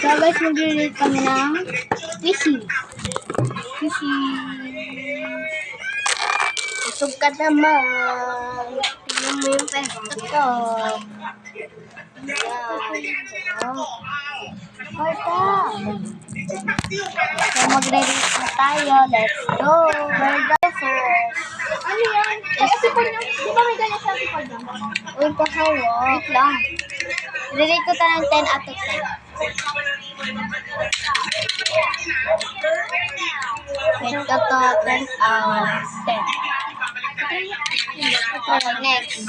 So guys, mag-relate kami ng Kissy. Busog ka naman. Tingnan mo yung pesa ko. Yan. Marta. So mag-relate na tayo. Let's go. We'll go first. Ano yan? Kasi po nyo, di ba may ganyan sa likod nyo? Uy, kahawa. Wait lang. Relate ko ta ng 10 out of 10. Rate ko to 10 out of 10. Okay, next.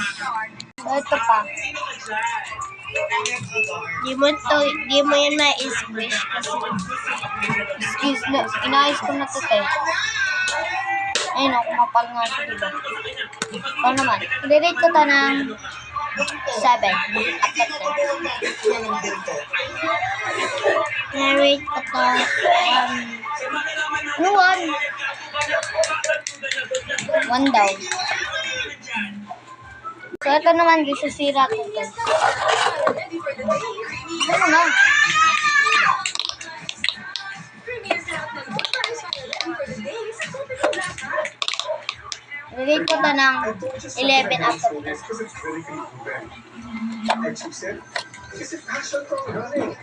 So, ito pa. Di mo yan ma-squish kasi excuse me, inayos ko na ito tayo. Ayun o, kumapal nga siya, diba? O naman, i-rate ko ito ng 7 out of 10. I-rate ko ito ano 1 daw. So, ito naman, disasira ko ito. Ano na? I-rate ko ito ng 11 out of 10. Is it passion for running?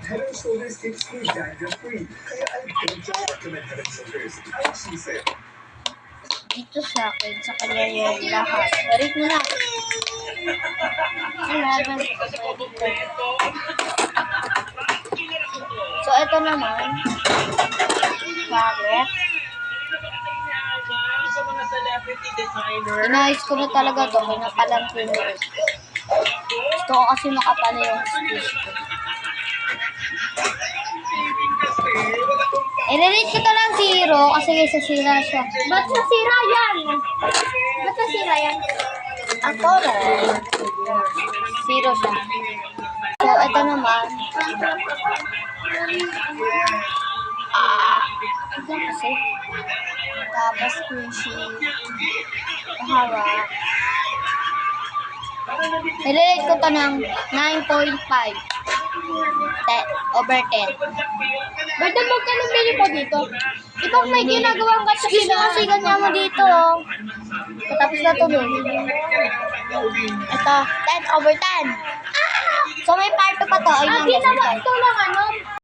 Head and Shoulders keeps me danger-free. Kaya I don't recommend Head and Shoulders. Ang she said. Dito sa akin, sa kanya yung lahat. Rate mo na. 11. So, ito naman. Bakit? Inayos ko na talaga ito. Pinapalan ko yung rate ko. Gusto ko kasi makapala yung skills ko. I-relate ko ito ng 0 kasi sa sira siya. Ba't nasira yan? Ba't nasira yan? Ako rin. 0 siya. So, ito naman. Ito kasi. Tapos squishy. Hawak. I-relate ko ito ng 9.5. Over 10. Ba't naman ka nabili po dito? Ikaw may ginagawang gato Excuse me kasi ganyan mo dito. Tapos na tuloy. Ito, 10 over 10. So may part 2 pa to. Ayun ang Di naman lesson ito lang ano?